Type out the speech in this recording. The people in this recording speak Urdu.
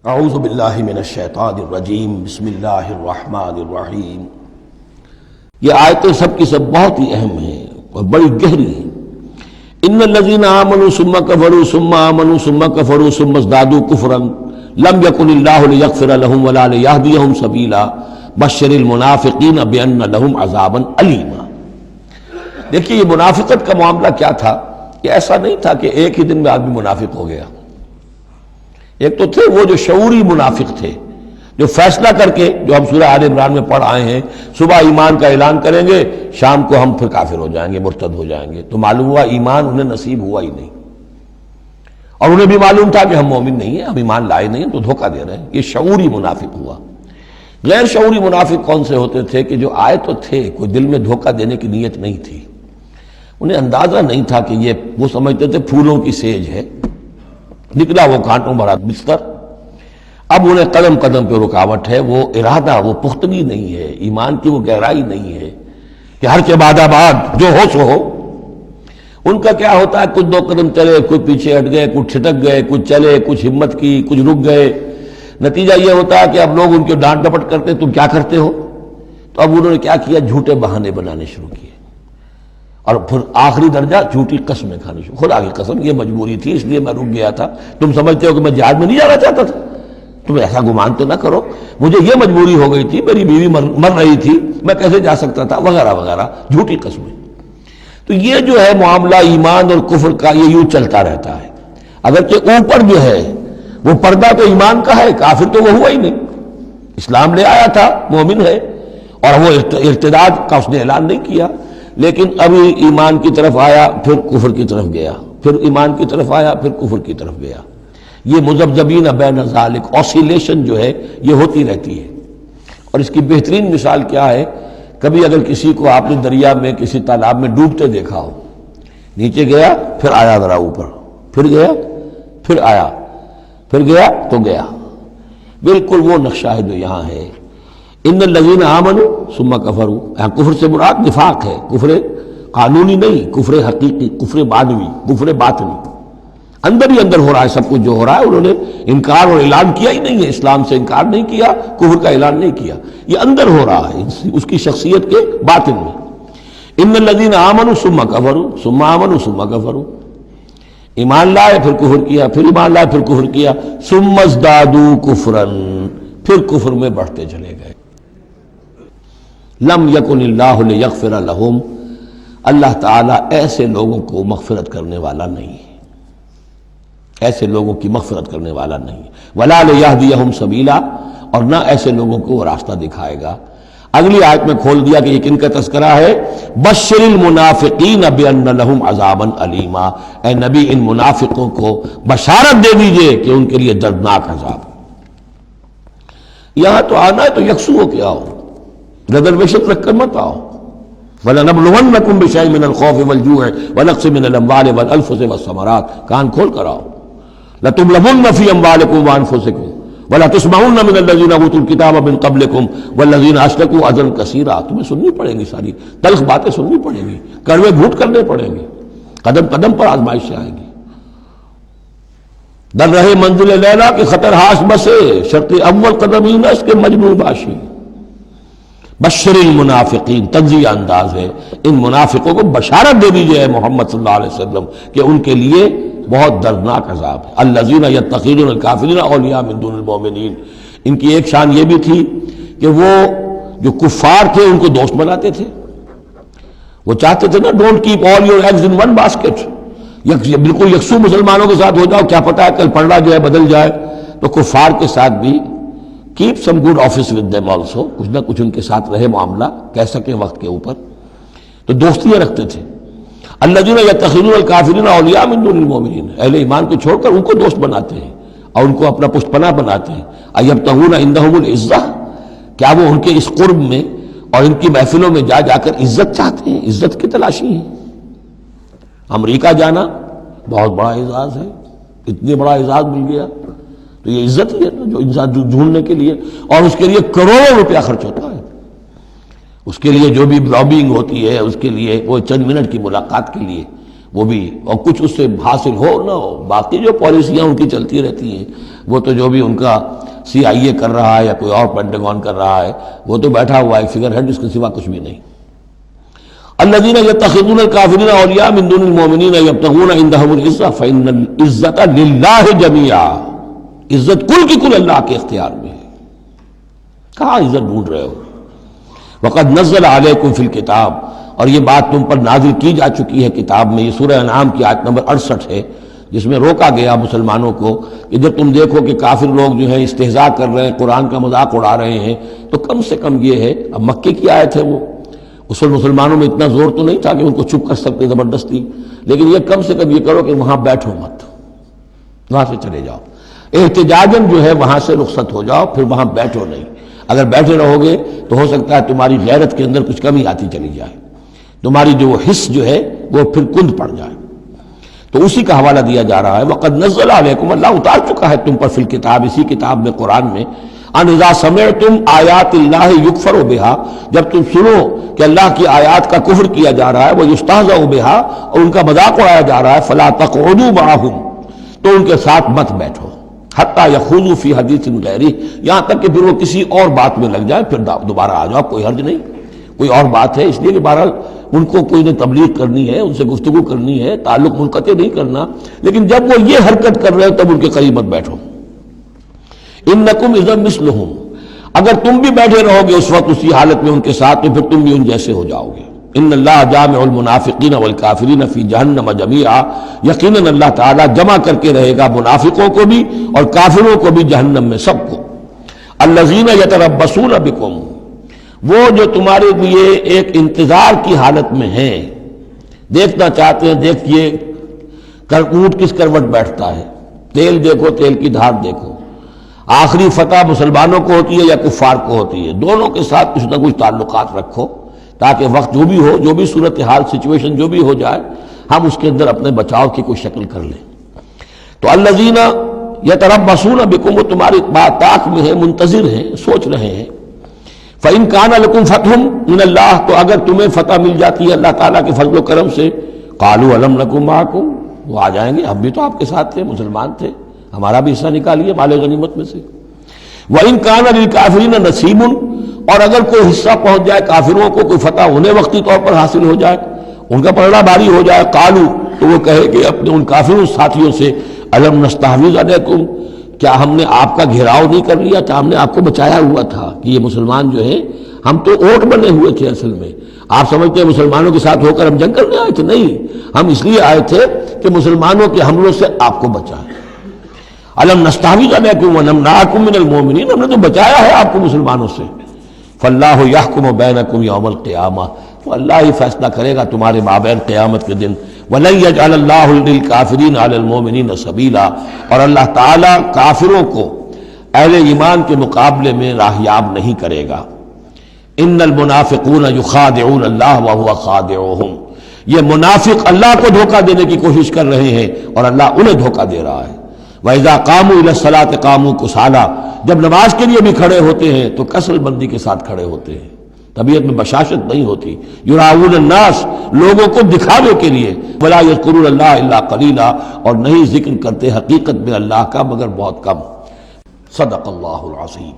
اعوذ باللہ من الشیطان الرجیم بسم اللہ الرحمن الرحیم۔ یہ آیتیں سب کی سب بہت ہی اہم ہیں اور بڑی گہری ہیں۔ ان الذین آمنوا ثم کفروا ثم آمنوا ثم کفروا ثم ازدادوا کفرا لم یکن اللہ لیغفر لهم ولا لیہدیہم سبیلا بشر المنافقین بان لهم عذابا الیما۔ دیکھیے یہ منافقت کا معاملہ کیا تھا؟ یہ ایسا نہیں تھا کہ ایک ہی دن میں آدمی منافق ہو گیا۔ ایک تو تھے وہ جو شعوری منافق تھے، جو فیصلہ کر کے، جو ہم سورہ آل عمران میں پڑھ آئے ہیں، صبح ایمان کا اعلان کریں گے، شام کو ہم پھر کافر ہو جائیں گے، مرتد ہو جائیں گے۔ تو معلوم ہوا ایمان انہیں نصیب ہوا ہی نہیں، اور انہیں بھی معلوم تھا کہ ہم مومن نہیں ہیں، ہم ایمان لائے نہیں ہیں، تو دھوکہ دے رہے ہیں۔ یہ شعوری منافق ہوا۔ غیر شعوری منافق کون سے ہوتے تھے؟ کہ جو آئے تو تھے، کوئی دل میں دھوکہ دینے کی نیت نہیں تھی، انہیں اندازہ نہیں تھا کہ یہ، وہ سمجھتے تھے پھولوں کی سیج ہے، نکلا وہ کانٹوں بھرا بستر۔ اب انہیں قدم قدم پہ رکاوٹ ہے، وہ ارادہ، وہ پختگی نہیں ہے، ایمان کی وہ گہرائی نہیں ہے کہ ہر کے بعد آباد جو ہو سو ہو۔ ان کا کیا ہوتا ہے، کچھ دو قدم چلے، کچھ پیچھے ہٹ گئے، کچھ چھٹک گئے، کچھ چلے، کچھ ہمت کی، کچھ رک گئے۔ نتیجہ یہ ہوتا ہے کہ اب لوگ ان کے ڈانٹ ڈپٹ کرتے، تم کیا کرتے ہو؟ تو اب انہوں نے کیا کیا، جھوٹے بہانے بنانے شروع کیے، اور پھر آخری درجہ جھوٹی قسمیں کھانے شروع۔ خدا کی قسم یہ مجبوری تھی، اس لیے میں رک گیا تھا، تم سمجھتے ہو کہ میں جہاد میں نہیں جانا چاہتا تھا، تم ایسا گمان تو نہ کرو، مجھے یہ مجبوری ہو گئی تھی، میری بیوی مر رہی تھی، میں کیسے جا سکتا تھا، وغیرہ وغیرہ، جھوٹی قسمیں۔ تو یہ جو ہے معاملہ ایمان اور کفر کا، یہ یوں چلتا رہتا ہے۔ اگرچہ اوپر جو ہے وہ پردہ تو ایمان کا ہے، کافر تو وہ ہوا ہی نہیں، اسلام لے آیا تھا، مومن ہے، اور وہ ارتداد کا اس نے اعلان نہیں کیا، لیکن ابھی ایمان کی طرف آیا، پھر کفر کی طرف گیا، پھر ایمان کی طرف آیا، پھر کفر کی طرف گیا۔ یہ مذبذبین بین ذالک، اوسیلیشن جو ہے یہ ہوتی رہتی ہے۔ اور اس کی بہترین مثال کیا ہے، کبھی اگر کسی کو آپ نے دریا میں، کسی تالاب میں ڈوبتے دیکھا ہو، نیچے گیا پھر آیا ذرا اوپر، پھر گیا پھر آیا، پھر گیا تو گیا، بالکل وہ نقشہ ہے جو یہاں ہے۔ ان الذین آمنوا ثم کفروا، یہاں کفر سے مراد نفاق ہے، کفر قانونی نہیں، کفر حقیقی، کفر معنوی، کفر باطنی، اندر ہی اندر ہو رہا ہے سب کچھ جو ہو رہا ہے۔ انہوں نے انکار اور اعلان کیا ہی نہیں ہے، اسلام سے انکار نہیں کیا، کفر کا اعلان نہیں کیا، یہ اندر ہو رہا ہے اس کی شخصیت کے باطن میں۔ ان الذین آمنوا ثم کفروا ثم آمنوا ثم کفروا، ایمان لائے پھر کفر کیا، پھر ایمان لائے پھر کفر کیا، ثم ازدادوا کفرا، پھر کفر میں بڑھتے چلے گئے۔ لم یکن اللہ لیغفر لہم، اللہ تعالیٰ ایسے لوگوں کو مغفرت کرنے والا نہیں ہے، ایسے لوگوں کی مغفرت کرنے والا نہیں، ولا لیہدیہم سبیلا، اور نہ ایسے لوگوں کو وہ راستہ دکھائے گا۔ اگلی آیت میں کھول دیا کہ یہ کن کا تذکرہ ہے، بشر المنافقین بان لہم عذابا علیما، اے نبی ان منافقوں کو بشارت دے دیجئے کہ ان کے لیے دردناک عذاب۔ یہاں تو آنا ہے تو یکسو ہو کے آؤ، ریزرویشن رکھ کر مت آؤ۔ وَلَنَبْلُوَنَّكُمْ بِشَيْءٍ مِّنَ الْخَوْفِ وَالْجُوعِ وَنَقْصٍ مِّنَ الْأَمْوَالِ وَالْأَنفُسِ وَالثَّمَرَاتِ، کان کھول کر آؤ۔ لَتُبْلَوُنَّ فِي أَمْوَالِكُمْ وَأَنفُسِكُمْ وَلَتُسْمَعُنَّ مِنَ الَّذِينَ أُوتُوا الْكِتَابَ مِن قَبْلِكُمْ وَالَّذِينَ أَشْرَكُوا أَذًى كَثِيرًا، تمہیں سننی پڑیں گی، ساری تلخ باتیں سننی پڑیں گی، کڑوے گھونٹ کرنے پڑیں گے، قدم قدم پر آزمائشیں آئیں گی۔ در رہے منزل لیلا کے خطر ہاش بسے، شرط اول قدم ہی نس کے مجنون باشی۔ بشر المنافقین، تنزیہ انداز ہے، ان منافقوں کو بشارت دے دیجئے محمد صلی اللہ علیہ وسلم کہ ان کے لیے بہت دردناک عذاب ہے۔ الذین یتخذون الکافرین اولیاء من دون المؤمنین، ان کی ایک شان یہ بھی تھی کہ وہ جو کفار تھے ان کو دوست بناتے تھے، وہ چاہتے تھے نا don't keep all your eggs in one basket, بالکل یکسو مسلمانوں کے ساتھ ہو جاؤ، کیا پتہ ہے کل پلڑا جو ہے بدل جائے۔ تو کفار کے ساتھ بھی keep some good office with them also, کچھ نہ کچھ ان کے ساتھ رہے معاملہ، کہہ سکیں وقت کے اوپر، تو دوستیاں رکھتے تھے۔ الذین یتخذون الکافرین اولیاء من دون المؤمنین، اہل ایمان کو چھوڑ کر ان کو دوست بناتے ہیں اور ان کو اپنا پشت پناہ بناتے ہیں۔ ایبتغون عندہم العزہ، کیا وہ ان کے اس قرب میں اور ان کی محفلوں میں جا جا کر عزت چاہتے ہیں، عزت کی تلاشی ہے۔ امریکہ جانا بہت بڑا اعزاز ہے، اتنی بڑا اعزاز مل گیا تو یہ عزت ہی ہے جو انسان ڈھونڈنے کے لیے، اور اس کے لیے کروڑوں روپیہ خرچ ہوتا ہے، اس کے لیے جو بھی لابینگ ہوتی ہے، اس کے لیے وہ چند منٹ کی ملاقات کے لیے وہ بھی، اور کچھ اس سے حاصل ہو نہ ہو، باقی جو پالیسیاں ان کی چلتی رہتی ہیں وہ تو جو بھی ان کا CIA کر رہا ہے یا کوئی اور پینٹاگون کر رہا ہے وہ تو بیٹھا ہوا ہے فگر ہیڈ، اس کے سوا کچھ بھی نہیں۔ الذین یتخذون الکافرین اولیاء من دون المؤمنین یبتغون عندهم العزۃ فإن العزۃ للہ جمیعا، عزت کل کی کل اللہ کے اختیار میں ہے، کہاں عزت ڈھونڈ رہے ہو؟ وقد نزل علیکم فی الکتاب، اور یہ بات تم پر نازل کی جا چکی ہے کتاب میں، یہ سورہ انعام کی آیت نمبر 68 ہے، جس میں روکا گیا مسلمانوں کو کہ جب تم دیکھو کہ کافر لوگ جو ہیں استہزاء کر رہے ہیں، قرآن کا مذاق اڑا رہے ہیں، تو کم سے کم یہ ہے، اب مکے کی آیت ہے وہ، اس وقت مسلمانوں میں اتنا زور تو نہیں تھا کہ ان کو چپ کر سکتے زبردستی، لیکن یہ کم سے کم یہ کرو کہ وہاں بیٹھو مت، وہاں سے چلے جاؤ، احتجاجاً جو ہے وہاں سے رخصت ہو جاؤ، پھر وہاں بیٹھو نہیں۔ اگر بیٹھے رہو گے تو ہو سکتا ہے تمہاری غیرت کے اندر کچھ کمی آتی چلی جائے، تمہاری جو حس جو ہے وہ پھر کند پڑ جائے۔ تو اسی کا حوالہ دیا جا رہا ہے، وقد نزل علیکم، اللہ اتار چکا ہے تم پر فی الکتاب، اسی کتاب میں قرآن میں، ان اذا سمعتم آیات اللہ یکفر بہا، جب تم سنو کہ اللہ کی آیات کا کفر کیا جا رہا ہے، وہ یستہزأ بہا، اور ان کا مذاق اڑایا جا رہا ہے، فلا تقعدوا معہم، تو ان کے ساتھ مت بیٹھو، حتی یخوضوا فی حدیث غیرہ، یہاں تک کہ پھر وہ کسی اور بات میں لگ جائے، پھر دوبارہ آ جاؤ، کوئی حرج نہیں، کوئی اور بات ہے، اس لیے کہ بہرحال ان کو کوئی نے تبلیغ کرنی ہے، ان سے گفتگو کرنی ہے، تعلق منقطع نہیں کرنا، لیکن جب وہ یہ حرکت کر رہے ہو تب ان کے قریب مت بیٹھو۔ انکم اذا مثلہم، اگر تم بھی بیٹھے رہو گے اس وقت اسی حالت میں ان کے ساتھ، تو پھر تم بھی ان جیسے ہو جاؤ گے۔ ان اللہ جامع المنافقین والکافرین فی جہنم جمیعا، یقیناً اللہ تعالیٰ جمع کر کے رہے گا منافقوں کو بھی اور کافروں کو بھی جہنم میں، سب کو۔ الذین یتربصون بکم، وہ جو تمہارے لیے ایک انتظار کی حالت میں ہیں، دیکھنا چاہتے ہیں، دیکھیے اونٹ کس کروٹ بیٹھتا ہے، تیل دیکھو، تیل کی دھار دیکھو، آخری فتح مسلمانوں کو ہوتی ہے یا کفار کو ہوتی ہے، دونوں کے ساتھ کچھ نہ کچھ تعلقات رکھو، تاکہ وقت جو بھی ہو، جو بھی صورتحال سچویشن جو بھی ہو جائے، ہم اس کے اندر اپنے بچاؤ کی کوئی شکل کر لیں۔ تو الذین یتربصون بکم، وہ تمہاری بات طاق میں ہیں، منتظر ہیں، سوچ رہے ہیں۔ فَإِن كَانَ لَكُمْ فَتْحٌ مِّنَ اللَّهِ، تو اگر تمہیں فتح مل جاتی ہے اللہ تعالیٰ کے فضل و کرم سے، قَالُوا أَلَمْ نَكُن مَّعَكُمْ، وہ آ جائیں گے، ہم بھی تو آپ کے ساتھ تھے، مسلمان تھے، ہمارا بھی حصہ نکالیے مال غنیمت میں سے۔ وَإِن كَانَ لِلْكَافِرِينَ نَصِيبٌ، اور اگر کوئی حصہ پہنچ جائے کافروں کو، کوئی فتح انہیں وقتی طور پر حاصل ہو جائے، ان کا پلڑا بھاری ہو جائے، قالوا، تو وہ کہے کہ اپنے ان کافروں ساتھیوں سے، أَلَمْ نَسْتَحْوِذْ عَلَيْكُمْ، کیا ہم نے آپ کا گھیراؤ نہیں کر لیا تھا، ہم نے آپ کو بچایا ہوا تھا کہ یہ مسلمان جو ہیں، ہم تو اوٹ بنے ہوئے تھے اصل میں، آپ سمجھتے ہیں مسلمانوں کے ساتھ ہو کر ہم جنگ کرنے آئے تھے، نہیں، ہم اس لیے آئے تھے کہ مسلمانوں کے حملوں سے آپ کو بچائیں۔ أَلَمْ نَسْتَحْوِذْ عَلَيْكُمْ وَنَمْنَعْكُمْ مِنَ الْمُؤْمِنِينَ، ہم نے تو بچایا ہے آپ کو مسلمانوں سے۔ فَاللَّهُ يَحْكُمُ بَيْنَكُمْ يَوْمَ الْقِيَامَةِ، تو اللہ ہی فیصلہ کرے گا تمہارے مابین قیامت کے دن۔ وَلَن يَجْعَلَ اللَّهُ لِلْكَافِرِينَ عَلَى الْمُؤْمِنِينَ سَبِيلًا، اور اللہ تعالیٰ کافروں کو اہل ایمان کے مقابلے میں راہیاب نہیں کرے گا۔ ان المنافقون یخادعون اللہ وهو خادعهم، یہ منافق اللہ کو دھوکہ دینے کی کوشش کر رہے ہیں اور اللہ انہیں دھوکہ دے رہا ہے۔ وَإِذَا قَامُوا إِلَى الصَّلَاةِ قَامُوا كُسَالَىٰ، جب نماز کے لیے بھی کھڑے ہوتے ہیں تو کسل بندی کے ساتھ کھڑے ہوتے ہیں، طبیعت میں بشاشت نہیں ہوتی۔ یراؤون الناس، لوگوں کو دکھاوے کے لیے، ولا یذکرون اللہ الا قلیلا، اور نہیں ذکر کرتے حقیقت میں اللہ کا مگر بہت کم۔ صدق اللہ العظیم۔